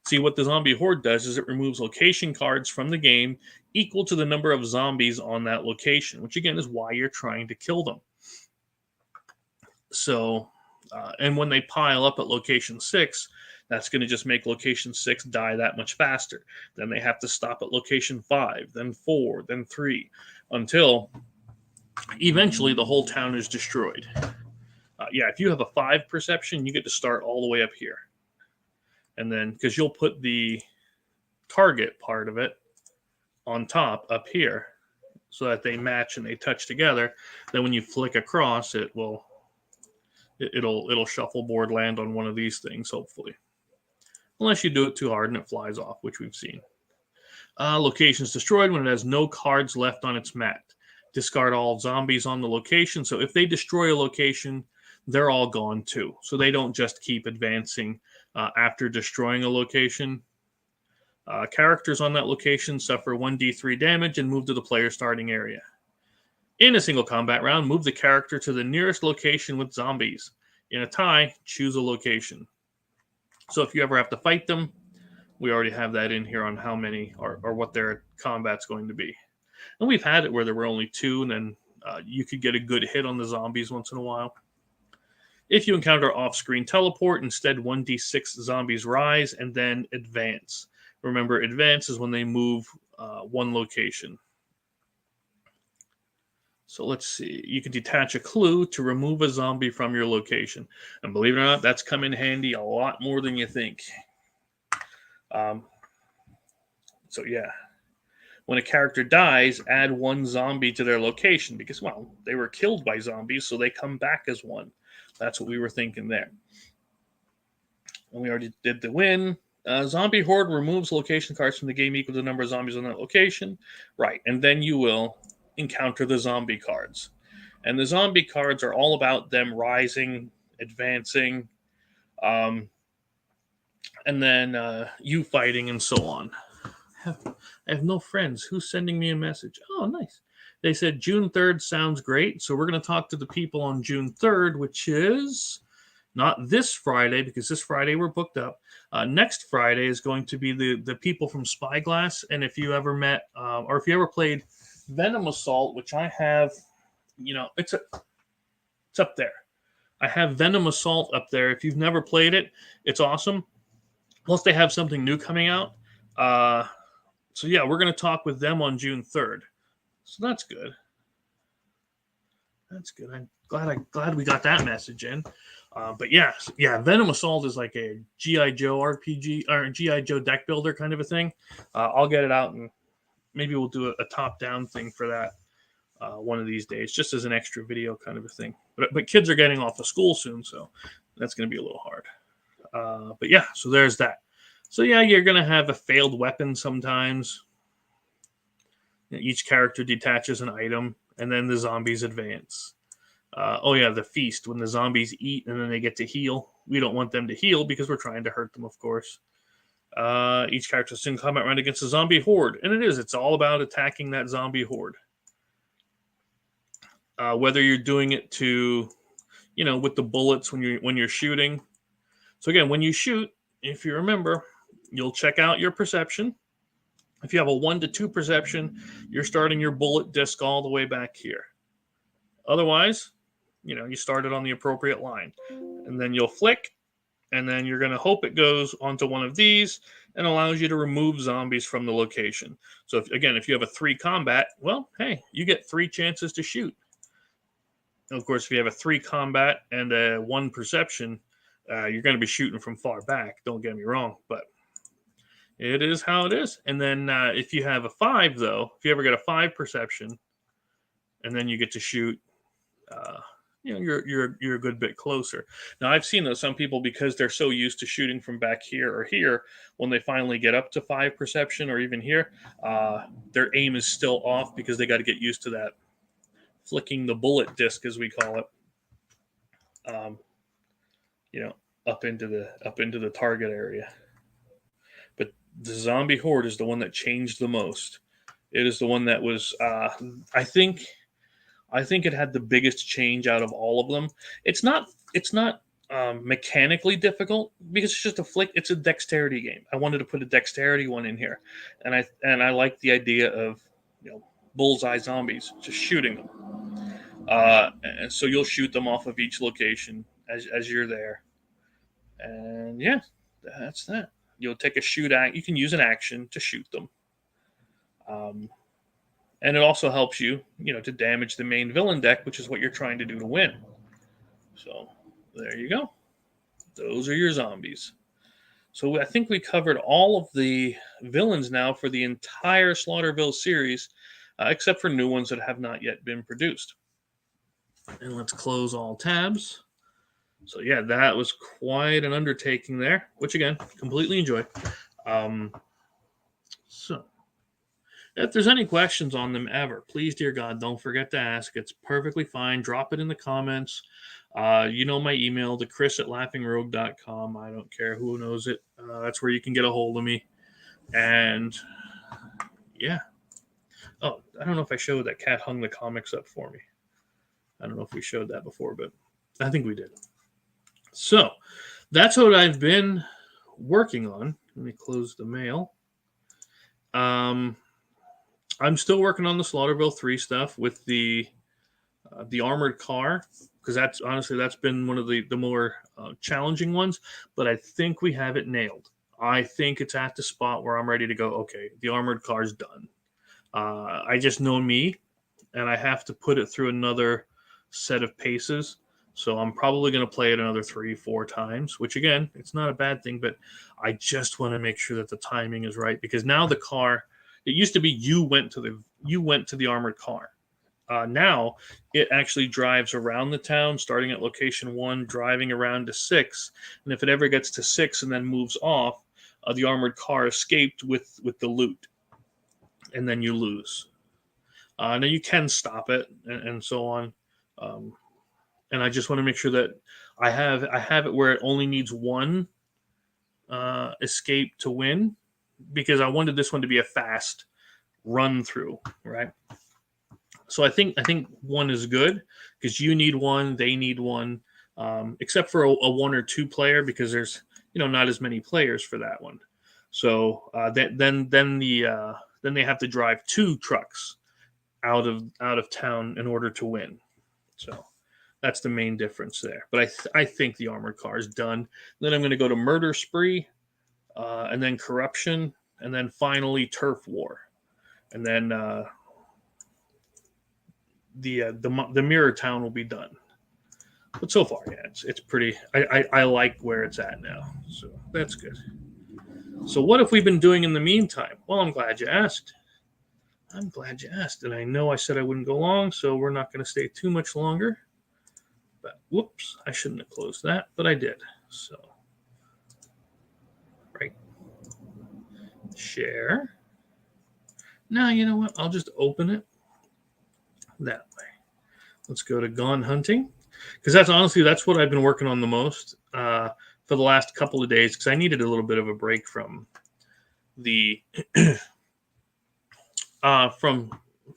See, what the Zombie Horde does is it removes location cards from the game equal to the number of zombies on that location, which again is why you're trying to kill them. So, and when they pile up at location 6, that's going to just make location 6 die that much faster. Then they have to stop at location 5, then 4, then 3, until eventually the whole town is destroyed. If you have a 5 perception, you get to start all the way up here. And then, because you'll put the target part of it on top up here so that they match and they touch together. Then when you flick across, it'll shuffleboard land on one of these things, hopefully. Unless you do it too hard and it flies off, which we've seen. Location's destroyed when it has no cards left on its mat. Discard all zombies on the location. So if they destroy a location, they're all gone too. So they don't just keep advancing after destroying a location. Characters on that location suffer 1d3 damage and move to the player's starting area. In a single combat round, move the character to the nearest location with zombies. In a tie, choose a location. So if you ever have to fight them, we already have that in here on how many or what their combat's going to be. And we've had it where there were only 2, and then you could get a good hit on the zombies once in a while. If you encounter off-screen teleport, instead 1d6 zombies rise and then advance. Remember, advance is when they move one location. So let's see. You can detach a clue to remove a zombie from your location. And believe it or not, that's come in handy a lot more than you think. When a character dies, add 1 zombie to their location because, well, they were killed by zombies, so they come back as 1. That's what we were thinking there. And we already did the win. Zombie Horde removes location cards from the game equal to the number of zombies on that location. Right, and then you will encounter the zombie cards. And the zombie cards are all about them rising, advancing, and then you fighting and so on. I have no friends. Who's sending me a message? Oh, nice. They said June 3rd sounds great. So we're going to talk to the people on June 3rd, which is not this Friday, because this Friday we're booked up. Next Friday is going to be the people from Spyglass. And if you ever met, or if you ever played Venom Assault, which I have, it's up there. I have Venom Assault up there. If you've never played it, it's awesome. Plus, they have something new coming out. So yeah, we're going to talk with them on June 3rd. So that's good. That's good. I'm glad we got that message in. But yeah, Venom Assault is like a G.I. Joe RPG or G.I. Joe deck builder kind of a thing. I'll get it out and maybe we'll do a top-down thing for that one of these days, just as an extra video kind of a thing. But kids are getting off of school soon, so that's going to be a little hard. But yeah, so there's that. So yeah, you're going to have a failed weapon sometimes. Each character detaches an item, and then the zombies advance. The feast, when the zombies eat and then they get to heal. We don't want them to heal because we're trying to hurt them, of course. Each character is in combat round against a zombie horde. And it's all about attacking that zombie horde. Whether you're doing it to, with the bullets when you're shooting. So again, when you shoot, if you remember, you'll check out your perception. If you have a 1 to 2 perception, you're starting your bullet disc all the way back here. Otherwise, you start it on the appropriate line. And then you'll flick, and then you're going to hope it goes onto one of these and allows you to remove zombies from the location. So, if you have a 3 combat, well, hey, you get 3 chances to shoot. And of course, if you have a 3 combat and a 1 perception, you're going to be shooting from far back. Don't get me wrong, but it is how it is. And then if you have a 5, though, if you ever get a 5 perception, and then you get to shoot, you're a good bit closer. Now, I've seen that some people, because they're so used to shooting from back here or here, when they finally get up to 5 perception or even here, their aim is still off because they got to get used to that flicking the bullet disc, as we call it. up into the target area. But the Zombie Horde is the one that changed the most. It is the one that was, I think it had the biggest change out of all of them. It's not mechanically difficult because it's just a flick. It's a dexterity game. I wanted to put a dexterity one in here, and I like the idea of, bullseye zombies, just shooting them. And so you'll shoot them off of each location as you're there, and yeah, that's that. You'll take a shoot act. You can use an action to shoot them. And it also helps you, to damage the main villain deck, which is what you're trying to do to win. So there you go. Those are your zombies. So I think we covered all of the villains now for the entire Slaughterville series, except for new ones that have not yet been produced. And let's close all tabs. So yeah, that was quite an undertaking there, which again, completely enjoyed. So if there's any questions on them ever, please, dear God, don't forget to ask. It's perfectly fine. Drop it in the comments. You know my email, to chris@laughingrogue.com. I don't care who knows it. That's where you can get a hold of me. And yeah. Oh, I don't know if I showed that Cat hung the comics up for me. I don't know if we showed that before, but I think we did. So that's what I've been working on. Let me close the mail. I'm still working on the Slaughterville 3 stuff with the armored car, because that's been one of the more challenging ones, but I think we have it nailed. I think it's at the spot where I'm ready to go, okay, the armored car's done. I just know me, and I have to put it through another set of paces, so I'm probably going to play it another 3-4 times, which again, it's not a bad thing, but I just want to make sure that the timing is right, because now the car, it used to be you went to the armored car. Now it actually drives around the town, starting at location 1, driving around to 6, and if it ever gets to 6 and then moves off, the armored car escaped with the loot, and then you lose. Now you can stop it and so on, and I just want to make sure that I have it where it only needs one escape to win, because I wanted this one to be a fast run through, right? So I think one is good, because you need one, they need one, except for a 1 or 2 player, because there's not as many players for that one. So then they have to drive 2 trucks out of town in order to win. So that's the main difference there. But I think the armored car is done. Then I'm going to go to Murder Spree, and then Corruption, and then finally Turf War, and then the Mirror Town will be done. But so far, yeah, it's pretty. I like where it's at now, so that's good. So what have we been doing in the meantime? Well, I'm glad you asked. And I know I said I wouldn't go long, so we're not going to stay too much longer. But whoops, I shouldn't have closed that, but I did. So, right. Share. Now, you know what? I'll just open it that way. Let's go to Gone Hunting, because that's what I've been working on the most for the last couple of days, because I needed a little bit of a break from the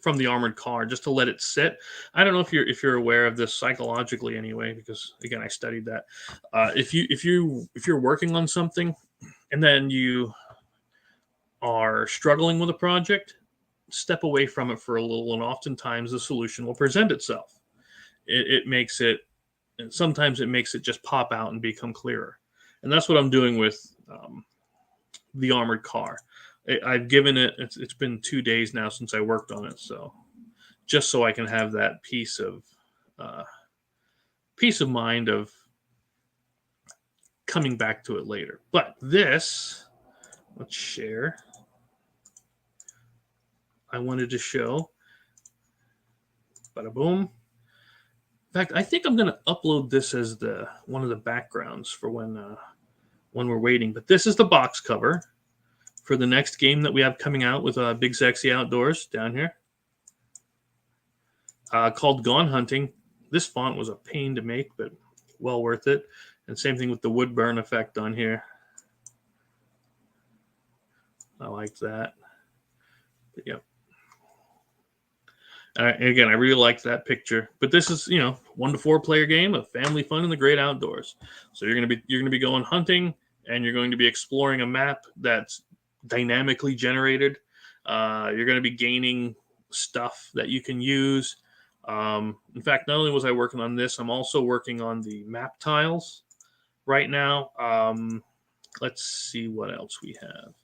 from the armored car, just to let it sit. I don't know if you're aware of this psychologically anyway, because again, I studied that. If you're working on something and then you are struggling with a project, step away from it for a little, and oftentimes the solution will present itself. Sometimes it makes it just pop out and become clearer. And that's what I'm doing with the armored car. I've given it, it's been 2 days now since I worked on it. So just so I can have that peace of mind of coming back to it later. But this, let's share. I wanted to show. Bada boom. In fact, I think I'm going to upload this as one of the backgrounds for when we're waiting. But this is the box cover for the next game that we have coming out with Big Sexy Outdoors down here, called Gone Hunting. This font was a pain to make, but well worth it. And same thing with the wood burn effect on here. I liked that. But yeah. Again, I really liked that picture. But this is, 1 to 4 player game of family fun in the great outdoors. So you're gonna be going hunting, and you're going to be exploring a map that's dynamically generated. You're going to be gaining stuff that you can use. In fact, not only was I working on this, I'm also working on the map tiles right now. Let's see what else we have.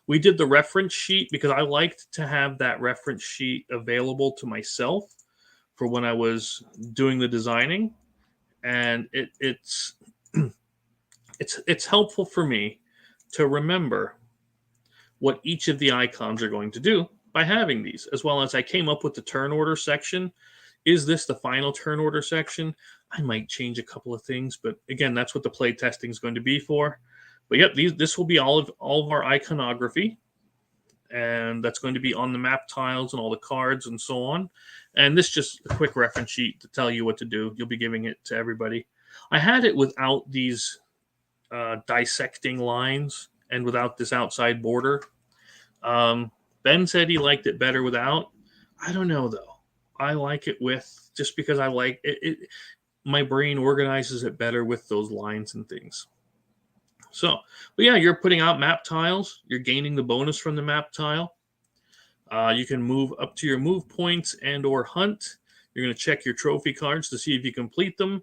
We did the reference sheet because I liked to have that reference sheet available to myself for when I was doing the designing, and it's it's helpful for me to remember what each of the icons are going to do by having these, as well as I came up with the turn order section. Is this the final turn order section? I might change a couple of things, but again, that's what the play testing is going to be for. But yep, this will be all of our iconography, and that's going to be on the map tiles and all the cards and so on. And this just a quick reference sheet to tell you what to do. You'll be giving it to everybody. I had it without these dissecting lines and without this outside border. Ben said he liked it better without. I don't know though. I like it with, just because I like it. My brain organizes it better with those lines and things. So, but yeah, you're putting out map tiles. You're gaining the bonus from the map tile. You can move up to your move points and or hunt. You're going to check your trophy cards to see if you complete them,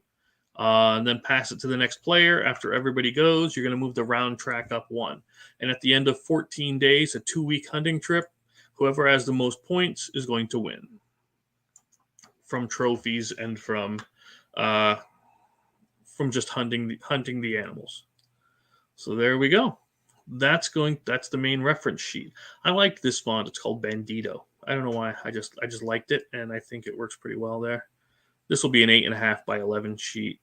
and then pass it to the next player. After everybody goes, you're going to move the round track up 1. And at the end of 14 days, a 2-week hunting trip, whoever has the most points is going to win from trophies and from just hunting the animals. So there we go. That's the main reference sheet. I like this font. It's called Bandito. I don't know why. I just liked it, and I think it works pretty well there. This will be an 8.5 by 11 sheet,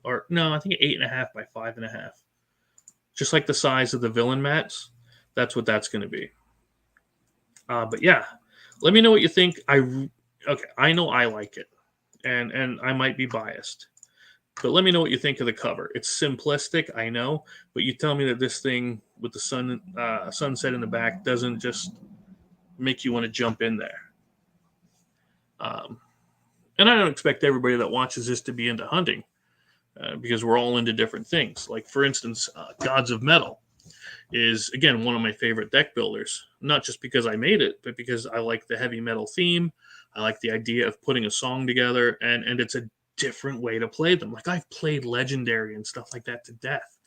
or no, I think 8.5 by 5.5. Just like the size of the villain mats. That's what that's going to be. But yeah, let me know what you think. I know I like it, and I might be biased. But let me know what you think of the cover. It's simplistic, I know, but you tell me that this thing with the sunset in the back doesn't just make you want to jump in there. And I don't expect everybody that watches this to be into hunting, because we're all into different things. Like, for instance, Gods of Metal is, again, one of my favorite deck builders. Not just because I made it, but because I like the heavy metal theme. I like the idea of putting a song together, and it's a different way to play them. Like, I've played Legendary and stuff like that to death.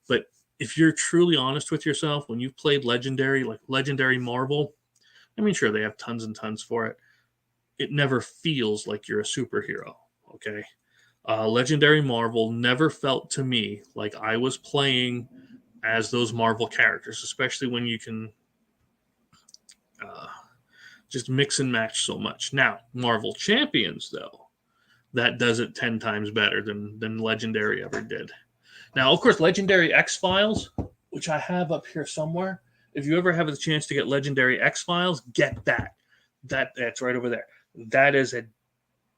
But if you're truly honest with yourself, when you've played Legendary, like Legendary Marvel, I mean, sure, they have tons and tons for it. It never feels like you're a superhero, okay? Legendary Marvel never felt to me like I was playing as those Marvel characters, especially when you can just mix and match so much. Now, Marvel Champions, though, that does it 10 times better than Legendary ever did. Now, of course, Legendary X-Files, which I have up here somewhere. If you ever have the chance to get Legendary X-Files, get that. That's right over there. That is a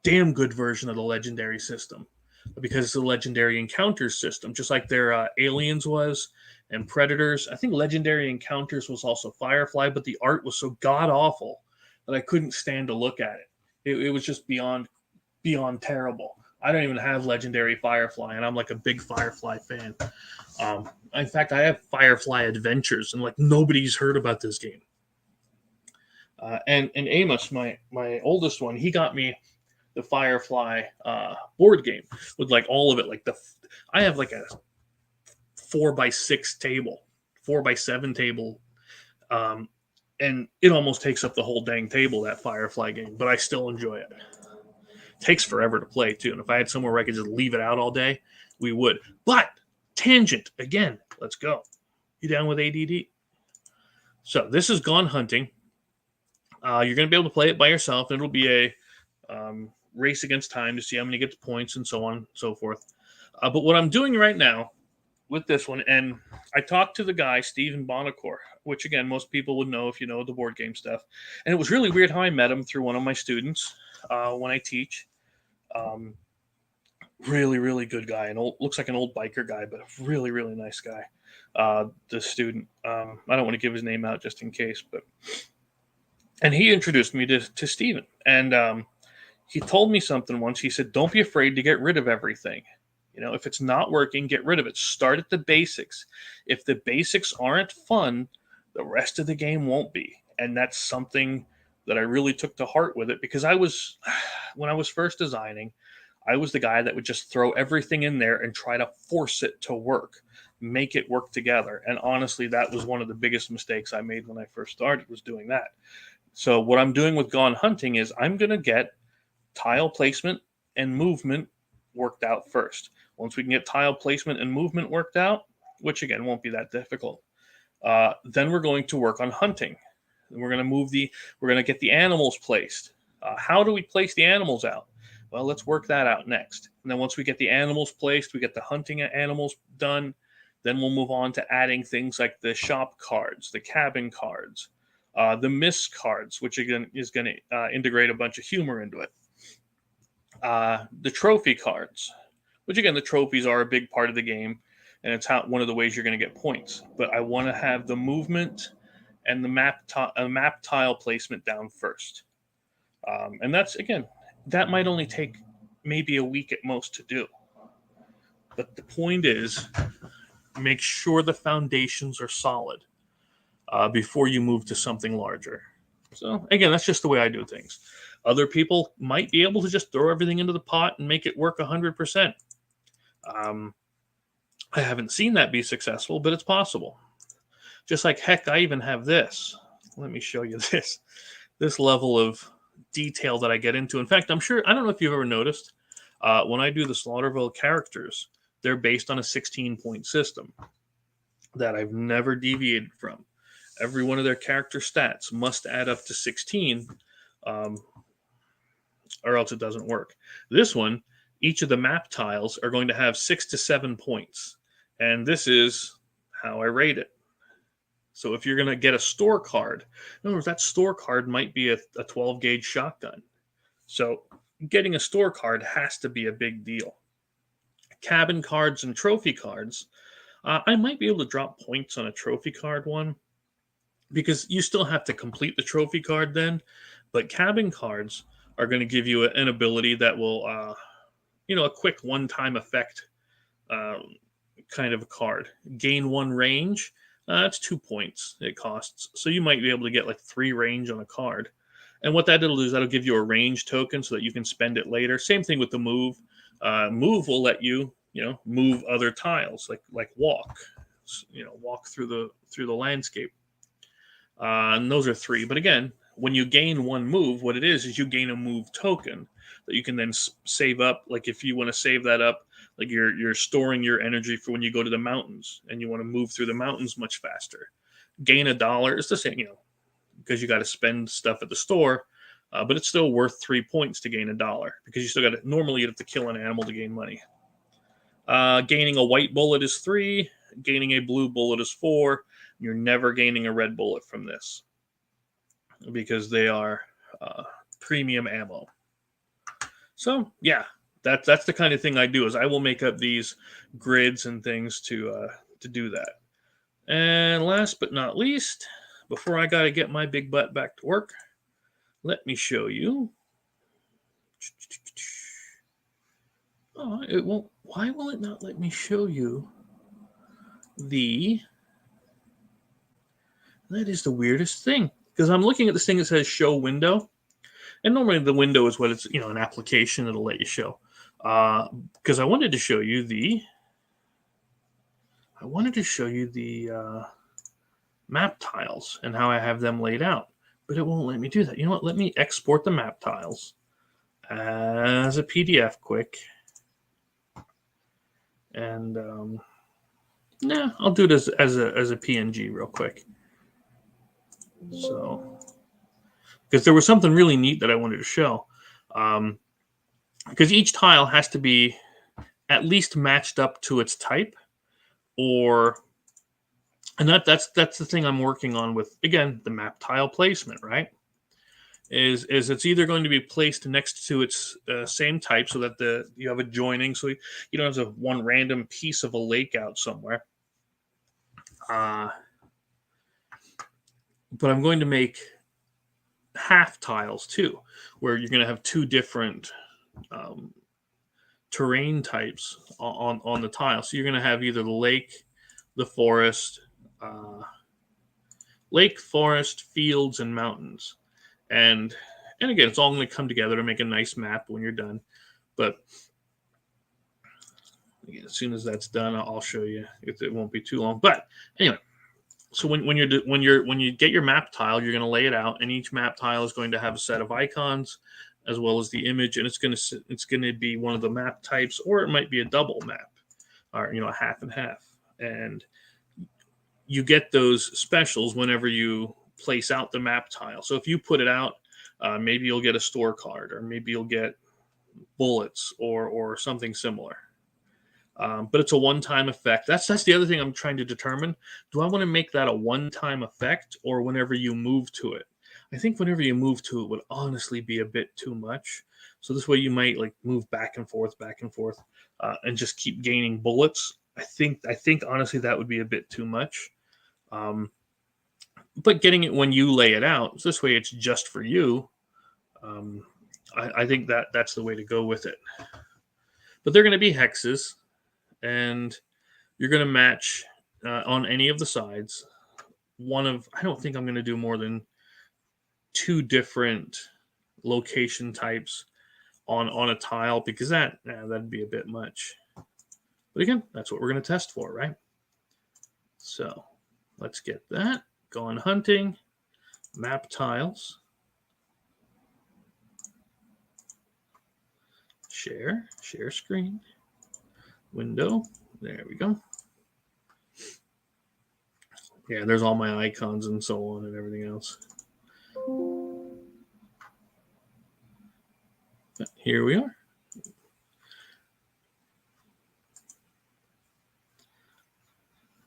damn good version of the Legendary system, because it's a Legendary Encounters system, just like their Aliens was and Predators. I think Legendary Encounters was also Firefly, but the art was so god-awful that I couldn't stand to look at it. It was just beyond terrible. I don't even have Legendary Firefly, and I'm like a big Firefly fan. In fact, I have Firefly Adventures, and like nobody's heard about this game. And Amos, my oldest one, he got me the Firefly board game with like all of it. Like I have like a 4x6 table, 4x7 table, and it almost takes up the whole dang table, that Firefly game. But I still enjoy it. Takes forever to play too, and if I had somewhere where I could just leave it out all day, we would. But tangent again, let's go. You down with ADD? So this is Gone Hunting. You're going to be able to play it by yourself, and it'll be a race against time to see how many gets points and so on and so forth. But what I'm doing right now with this one, and I talked to the guy, Stephen Bonacore, which again, most people would know if you know the board game stuff. And it was really weird how I met him through one of my students when I teach. Really, really good guy. Looks like an old biker guy, but a really, really nice guy. The student. I don't want to give his name out just in case, and he introduced me to Steven. And he told me something once. He said, "Don't be afraid to get rid of everything. If it's not working, get rid of it. Start at the basics. If the basics aren't fun, the rest of the game won't be." And that's something that I really took to heart with it, because when I was first designing, I was the guy that would just throw everything in there and try to force it to work, make it work together. And honestly, that was one of the biggest mistakes I made when I first started, was doing that. So what I'm doing with Gone Hunting is I'm going to get tile placement and movement worked out first. Once we can get tile placement and movement worked out, which again won't be that difficult, then we're going to work on hunting. We're going to get the animals placed. How do we place the animals out? Well, let's work that out next. And then once we get the animals placed, we get the hunting animals done, then we'll move on to adding things like the shop cards, the cabin cards, the miss cards, which again is going to integrate a bunch of humor into it. The trophy cards, which again, the trophies are a big part of the game, and it's one of the ways you're going to get points. But I want to have the movement and the map tile placement down first. And that's, again, that might only take maybe a week at most to do. But the point is, make sure the foundations are solid before you move to something larger. So again, that's just the way I do things. Other people might be able to just throw everything into the pot and make it work 100%. I haven't seen that be successful, but it's possible. Just like, heck, I even have this. Let me show you this level of detail that I get into. In fact, I don't know if you've ever noticed, when I do the Slaughterville characters, they're based on a 16-point system that I've never deviated from. Every one of their character stats must add up to 16, or else it doesn't work. This one, each of the map tiles are going to have 6 to 7 points, and this is how I rate it. So if you're going to get a store card, in other words, that store card might be a 12-gauge shotgun. So getting a store card has to be a big deal. Cabin cards and trophy cards, I might be able to drop points on a trophy card one, because you still have to complete the trophy card then. But cabin cards are going to give you an ability that will, a quick one-time effect kind of a card. Gain 1 range. That's 2 points it costs. So you might be able to get like 3 range on a card. And what that'll do is that'll give you a range token so that you can spend it later. Same thing with the move. Move will let you, move other tiles, like walk. Walk through the landscape. And those are 3. But again, when you gain 1 move, what it is you gain a move token that you can then save up. Like if you want to save that up, like you're storing your energy for when you go to the mountains and you want to move through the mountains much faster. Gain $1 is the same, because you got to spend stuff at the store, but it's still worth 3 points to gain $1, because you still got to, normally you have to kill an animal to gain money. Gaining a white bullet is 3. Gaining a blue bullet is 4. You're never gaining a red bullet from this, because they are premium ammo. So yeah, that's the kind of thing I do, is I will make up these grids and things to do that. And last but not least, before I got to get my big butt back to work, let me show you. Oh, it won't. Why will it not let me show you the... That is the weirdest thing, because I'm looking at this thing that says show window, and normally the window is what it's, an application that'll let you show. Because I wanted to show you the map tiles and how I have them laid out, but it won't let me do that. You know what? Let me export the map tiles as a PDF quick, and I'll do it as a PNG real quick. So, because there was something really neat that I wanted to show, because each tile has to be at least matched up to its type, and that's the thing I'm working on with, again, the map tile placement, right? is it's either going to be placed next to its same type so that you have a joining, so you don't have one random piece of a lake out somewhere. But I'm going to make half tiles too, where you're going to have two different terrain types on the tile. So you're going to have either the lake, the forest, fields, and mountains. And again, it's all going to come together to make a nice map when you're done. But again, as soon as that's done, I'll show you. It won't be too long. But anyway, so when you get your map tile, you're going to lay it out, and each map tile is going to have a set of icons as well as the image, and it's going to be one of the map types, or it might be a double map, or a half and half. And you get those specials whenever you place out the map tile. So if you put it out, maybe you'll get a store card, or maybe you'll get bullets or something similar. But it's a one-time effect. That's the other thing I'm trying to determine. Do I want to make that a one-time effect, or whenever you move to it? I think whenever you move to it would honestly be a bit too much. So this way you might like move back and forth, and just keep gaining bullets. I think honestly that would be a bit too much. But getting it when you lay it out, so this way it's just for you. I think that's the way to go with it. But they're going to be hexes, and you're going to match on any of the sides. I don't think I'm going to do more than 2 different location types on a tile, because that'd be a bit much. But again, that's what we're going to test for, right? So let's get that. Go on hunting, map tiles, share screen, window. There we go. Yeah, there's all my icons and so on and everything else. But here we are.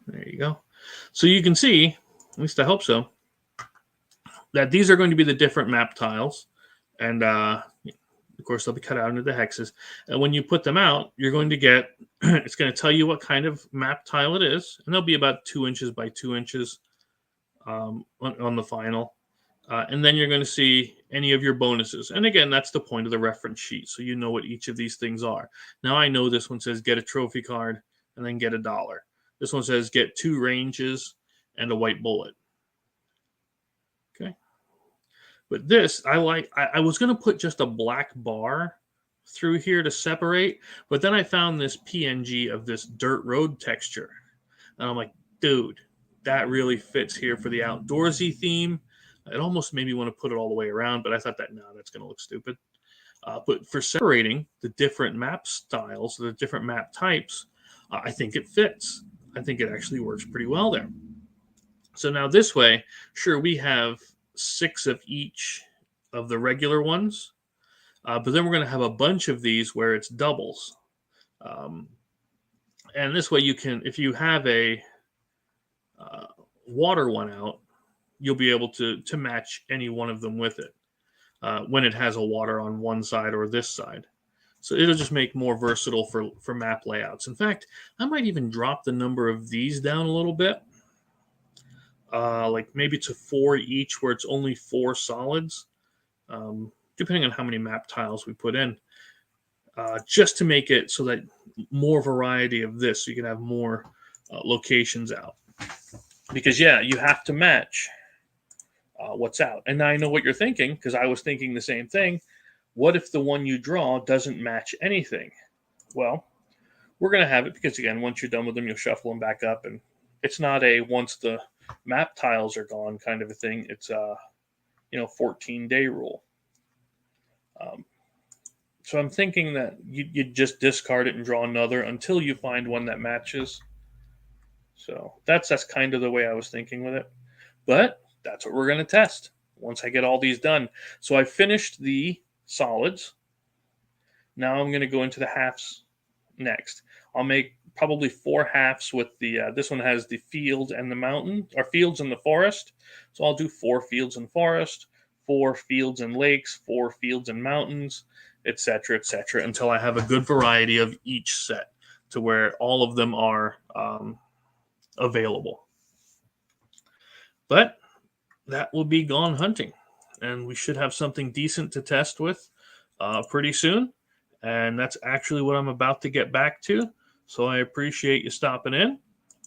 There you go. So you can see, at least I hope so, that these are going to be the different map tiles. And of course, they'll be cut out into the hexes. And when you put them out, you're going to get, it's going to tell you what kind of map tile it is. And they'll be about 2 inches by 2 inches on the final. And then you're going to see any of your bonuses. And again, that's the point of the reference sheet. So you know what each of these things are. Now I know this one says get a trophy card and then get $1. This one says get 2 ranges and a white bullet. Okay. But this, I was going to put just a black bar through here to separate. But then I found this PNG of this dirt road texture. And I'm like, dude, that really fits here for the outdoorsy theme. It almost made me want to put it all the way around, but I thought that's going to look stupid. But for separating the different map styles, the different map types, I think it fits. I think it actually works pretty well there. So now this way, sure, we have 6 of each of the regular ones, but then we're going to have a bunch of these where it's doubles. And this way you can, if you have a water one out, you'll be able to match any one of them with it when it has a water on one side or this side. So it'll just make more versatile for map layouts. In fact, I might even drop the number of these down a little bit, like maybe to 4 each, where it's only 4 solids, depending on how many map tiles we put in, just to make it so that more variety of this, so you can have more locations out. Because, yeah, you have to match what's out. And I know what you're thinking, because I was thinking the same thing. What if the one you draw doesn't match anything? Well, we're going to have it, because, again, once you're done with them, you'll shuffle them back up. And it's not a once the map tiles are gone kind of a thing. It's a 14-day rule. So I'm thinking that you just discard it and draw another until you find one that matches. So that's kind of the way I was thinking with it. But that's what we're going to test once I get all these done. So I finished the solids. Now I'm going to go into the halves next. I'll make probably 4 halves with the, this one has the field and the mountain, or fields and the forest. So I'll do 4 fields and forest, 4 fields and lakes, 4 fields and mountains, etc., etc., until I have a good variety of each set to where all of them are available. But that will be Gone Hunting, and we should have something decent to test with pretty soon. And that's actually what I'm about to get back to. So I appreciate you stopping in.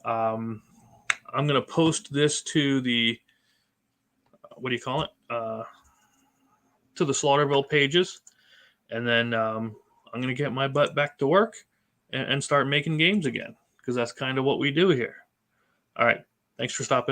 I'm going to post this to the, what do you call it? To the Slaughterville pages. And then I'm going to get my butt back to work and start making games again, because that's kind of what we do here. All right. Thanks for stopping in.